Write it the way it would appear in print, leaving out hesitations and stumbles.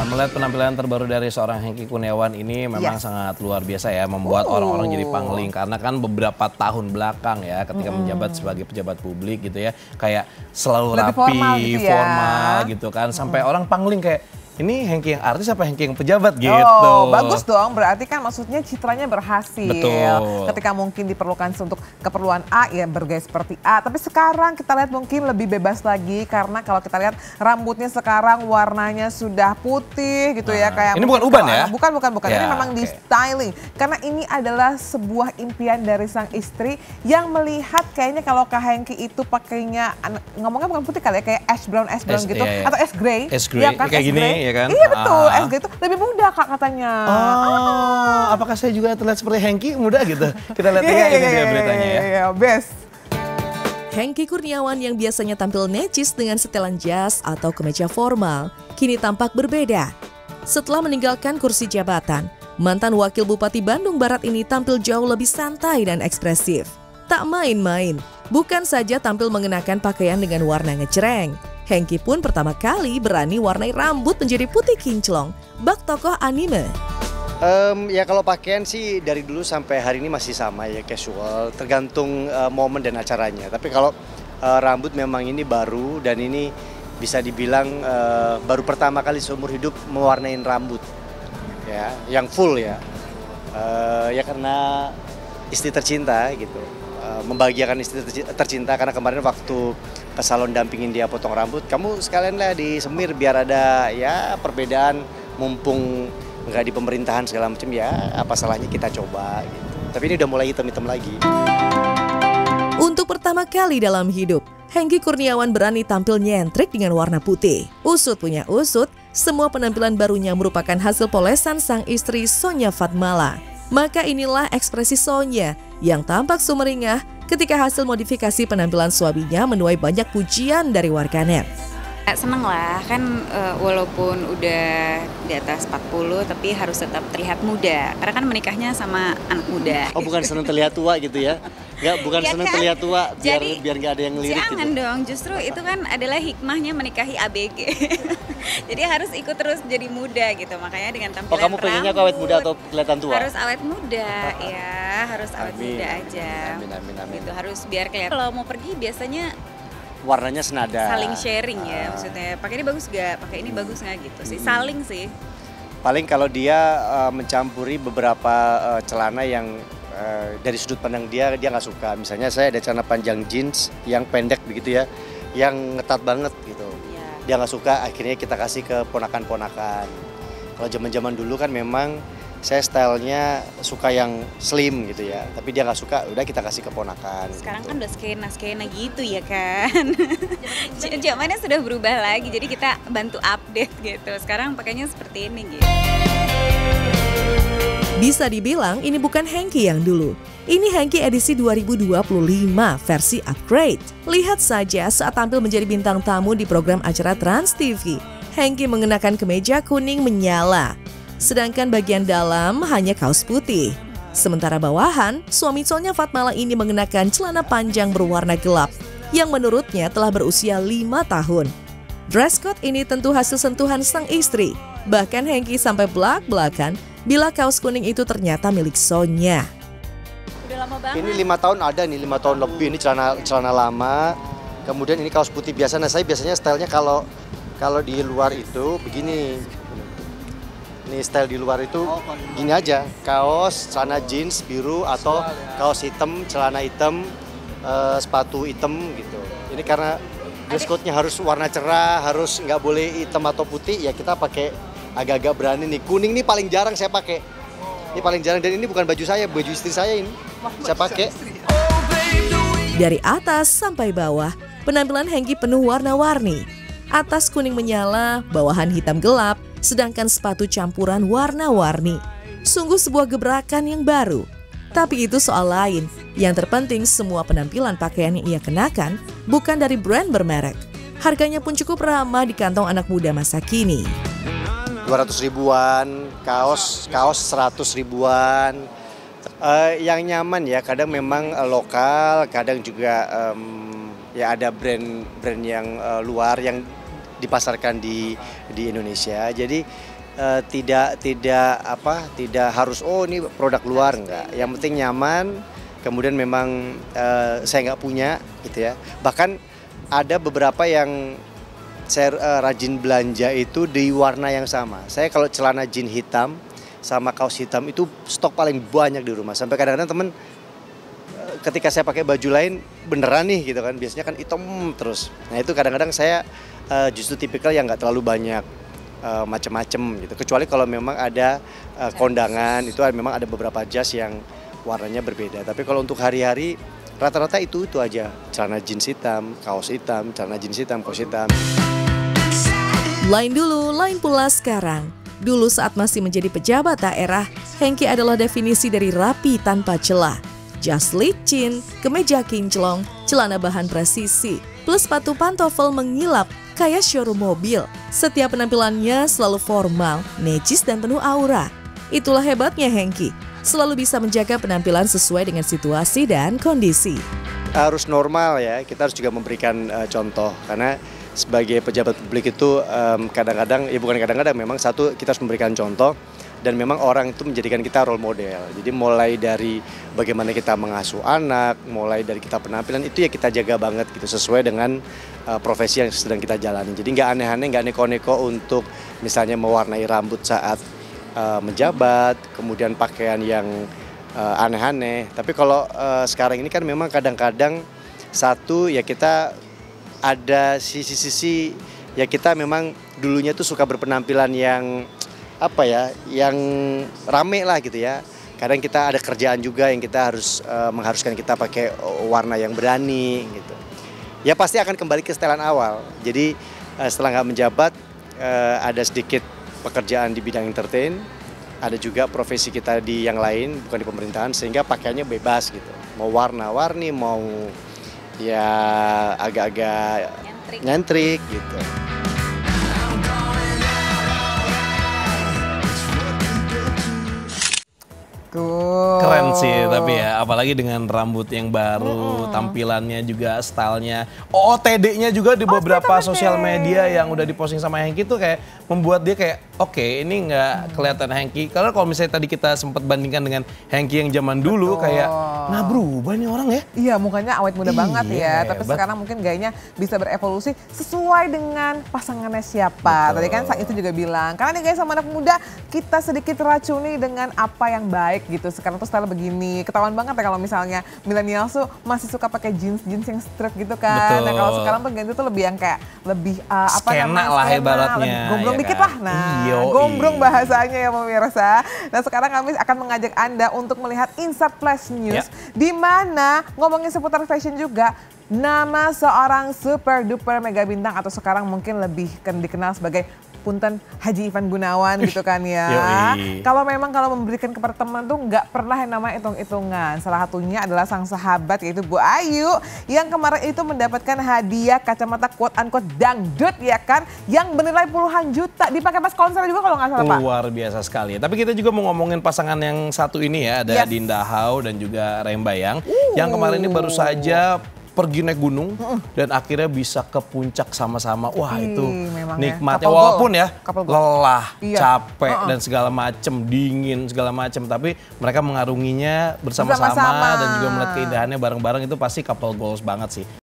Melihat penampilan terbaru dari seorang Hengky Kurniawan ini memang sangat luar biasa ya, membuat orang-orang jadi pangling. Karena kan beberapa tahun belakang ya, ketika menjabat sebagai pejabat publik gitu ya, kayak selalu lebih rapi, formal gitu kan, sampai orang pangling kayak, ini Hengky yang artis apa Hengky yang pejabat gitu. Oh, bagus dong. Berarti kan maksudnya citranya berhasil. Betul. Ketika mungkin diperlukan untuk keperluan A, ya bergaya seperti A. Tapi sekarang kita lihat mungkin lebih bebas lagi. Karena kalau kita lihat rambutnya sekarang warnanya sudah putih gitu ya. Kayak ini bukan uban ya? Bukan. Ya, Ini memang di styling. Karena ini adalah sebuah impian dari sang istri yang melihat kayaknya kalau Kak Hengky itu pakainya, ngomongnya bukan putih kali ya, kayak ash brown gitu. Iya. Atau ash gray. Ash gray, Ya kan, kayak ash gini gray. ya kan? Iya betul, SG itu lebih muda Kak katanya. Oh, apakah saya juga terlihat seperti Hengky muda gitu? Kita lihat ya, ini dia beritanya ya. Iya, best. Hengky Kurniawan yang biasanya tampil necis dengan setelan jas atau kemeja formal, kini tampak berbeda. Setelah meninggalkan kursi jabatan, mantan Wakil Bupati Bandung Barat ini tampil jauh lebih santai dan ekspresif. Tak main-main, bukan saja tampil mengenakan pakaian dengan warna ngejreng, Hengky pun pertama kali berani warnai rambut menjadi putih kinclong, bak tokoh anime. Ya kalau pakaian sih dari dulu sampai hari ini masih sama ya, casual, tergantung momen dan acaranya. Tapi kalau rambut memang ini baru dan ini bisa dibilang baru pertama kali seumur hidup mewarnai rambut, ya, yang full ya. Ya karena istri tercinta gitu, membahagiakan istri tercinta karena kemarin waktu ke salon dampingin dia potong rambut, kamu sekalian lah disemir biar ada ya perbedaan, mumpung nggak di pemerintahan segala macam ya, apa salahnya kita coba gitu. Tapi ini udah mulai hitam-hitam lagi. Untuk pertama kali dalam hidup, Hengky Kurniawan berani tampil nyentrik dengan warna putih. Usut punya usut, semua penampilan barunya merupakan hasil polesan sang istri Sonya Fatmala. Maka inilah ekspresi Sonya yang tampak sumringah ketika hasil modifikasi penampilan suaminya menuai banyak pujian dari warganet. Seneng lah, kan walaupun udah di atas 40 tapi harus tetap terlihat muda. Karena kan menikahnya sama anak muda. Oh bukan seneng terlihat tua gitu ya? Enggak, bukan ya seneng kan? terlihat tua Jadi, biar nggak ada yang ngelirik gitu. Jangan dong, justru itu kan adalah hikmahnya menikahi ABG. Jadi harus ikut terus jadi muda gitu, makanya dengan tampilan kamu pengennya aku awet muda atau kelihatan tua? Harus awet muda, ya harus awet muda aja. Amin. Gitu, harus biar kelihatan. Kalau mau pergi biasanya warnanya senada. saling sharing ya, maksudnya pakai ini bagus gak, pakai ini bagus nggak gitu sih, saling sih. Paling kalau dia mencampuri beberapa celana yang dari sudut pandang dia nggak suka. Misalnya saya ada celana panjang jeans yang pendek begitu ya, yang ngetat banget gitu. Ya. Dia nggak suka, akhirnya kita kasih ke ponakan-ponakan. Kalau zaman-zaman dulu kan memang saya stylenya suka yang slim gitu ya, tapi dia nggak suka, udah kita kasih ke ponakan. Sekarang gitu. kan udah skena gitu ya kan. Zamannya sudah berubah lagi, jadi kita bantu update gitu. Sekarang pakainya seperti ini gitu. Bisa dibilang ini bukan Hengky yang dulu. Ini Hengky edisi 2025 versi upgrade. Lihat saja saat tampil menjadi bintang tamu di program acara Trans TV. Hengky mengenakan kemeja kuning menyala. Sedangkan bagian dalam hanya kaos putih. Sementara bawahan, suami Sonya Fatmala ini mengenakan celana panjang berwarna gelap yang menurutnya telah berusia 5 tahun. Dress code ini tentu hasil sentuhan sang istri. Bahkan Hengky sampai belak-belakan bila kaos kuning itu ternyata milik Sonya. Udah lama banget. Ini 5 tahun ada nih, 5 tahun lebih. Ini celana lama. Kemudian ini kaos putih biasa. Nah saya biasanya stylenya kalau di luar itu begini. Ini style di luar itu gini aja, kaos, celana jeans biru atau kaos hitam, celana hitam, sepatu hitam gitu. Ini karena dress code-nya harus warna cerah, harus nggak boleh hitam atau putih, ya kita pakai agak-agak berani nih. Kuning nih paling jarang saya pakai. Ini paling jarang dan ini bukan baju saya, baju istri saya ini. Saya pakai. Dari atas sampai bawah, penampilan Hengky penuh warna-warni. Atas kuning menyala, bawahan hitam gelap, sedangkan sepatu campuran warna-warni. Sungguh sebuah gebrakan yang baru. Tapi itu soal lain. Yang terpenting semua penampilan pakaian yang ia kenakan bukan dari brand bermerek. Harganya pun cukup ramah di kantong anak muda masa kini. 200 ribuan, kaos 100 ribuan. Yang nyaman ya, kadang memang lokal, kadang juga ya ada brand yang luar yang dipasarkan di Indonesia. Jadi tidak harus ini produk luar, enggak. Yang penting nyaman. Kemudian memang saya nggak punya gitu ya. Bahkan ada beberapa yang saya rajin belanja itu di warna yang sama. Saya kalau celana jeans hitam sama kaos hitam itu stok paling banyak di rumah. Sampai kadang-kadang temen ketika saya pakai baju lain beneran nih gitu kan, biasanya kan hitam terus. Nah itu kadang-kadang saya justru tipikal yang nggak terlalu banyak macem-macem gitu. Kecuali kalau memang ada kondangan, itu memang ada beberapa jas yang warnanya berbeda. Tapi kalau untuk hari-hari rata-rata itu aja, celana jeans hitam, kaos hitam, celana jeans hitam, kaos hitam. Lain dulu, lain pula sekarang. Dulu saat masih menjadi pejabat daerah, Hengki adalah definisi dari rapi tanpa celah. Jas licin, kemeja kinclong, celana bahan presisi, plus sepatu pantofel mengilap kayak showroom mobil. Setiap penampilannya selalu formal, necis dan penuh aura. Itulah hebatnya Hengki, selalu bisa menjaga penampilan sesuai dengan situasi dan kondisi. Harus normal ya, kita harus juga memberikan contoh. Karena sebagai pejabat publik itu kadang-kadang, ya bukan kadang-kadang, memang satu kita harus memberikan contoh. Dan memang orang itu menjadikan kita role model. Jadi mulai dari bagaimana kita mengasuh anak, mulai dari kita penampilan itu ya kita jaga banget gitu sesuai dengan profesi yang sedang kita jalani. Jadi nggak aneh-aneh, nggak neko-neko untuk misalnya mewarnai rambut saat menjabat, kemudian pakaian yang aneh-aneh. Tapi kalau sekarang ini kan memang kadang-kadang satu ya kita ada sisi-sisi ya kita memang dulunya tuh suka berpenampilan yang yang rame lah gitu ya. Kadang kita ada kerjaan juga yang kita harus mengharuskan kita pakai warna yang berani gitu. Ya pasti akan kembali ke setelan awal. Jadi setelah nggak menjabat ada sedikit pekerjaan di bidang entertain, ada juga profesi kita di yang lain bukan di pemerintahan sehingga pakaiannya bebas gitu. Mau warna-warni, mau ya agak-agak nyentrik gitu. Keren sih tapi ya, apalagi dengan rambut yang baru, tampilannya juga, stylenya, OOTD-nya juga di beberapa sosial media yang udah diposting sama Hengki tuh kayak membuat dia kayak oke, ini nggak kelihatan Hengki. Karena kalau misalnya tadi kita sempat bandingkan dengan Hengki yang zaman dulu kayak, nah berubah nih orang ya. Iya mukanya awet muda banget ya, tapi hebat. sekarang mungkin gayanya bisa berevolusi sesuai dengan pasangannya siapa. Betul. Tadi kan Sang itu juga bilang, karena nih guys sama anak muda kita sedikit racuni dengan apa yang baik gitu. Sekarang tuh style begini, ketahuan banget ya kalau misalnya milenial tuh masih suka pakai jeans yang straight gitu kan. Nah kalau sekarang tuh ganti tuh lebih yang kayak lebih skena lah ibaratnya. Gombrong ya dikit kan? lah, nah Iyo, gombrong bahasanya ya pemirsa. Nah sekarang kami akan mengajak Anda untuk melihat Insert Flash News, di mana ngomongin seputar fashion juga. Nama seorang super duper mega bintang atau sekarang mungkin lebih dikenal sebagai Punten Haji Ivan Gunawan gitu kan ya. Kalau memang kalau memberikan kepada teman tuh nggak pernah yang namanya hitung-hitungan. Salah satunya adalah sang sahabat yaitu Bu Ayu yang kemarin itu mendapatkan hadiah kacamata quote unquote dangdut ya kan, yang bernilai puluhan juta, dipakai pas konser juga kalau nggak salah Pak. Luar biasa sekali. Tapi kita juga mau ngomongin pasangan yang satu ini ya, ada Dinda Hau dan juga Rembayang yang kemarin ini baru saja pergi naik gunung dan akhirnya bisa ke puncak sama-sama. Wah itu nikmatnya walaupun ya lelah, capek dan segala macem, dingin segala macem, tapi mereka mengarunginya bersama-sama dan juga melihat keindahannya bareng-bareng, itu pasti couple goals banget sih.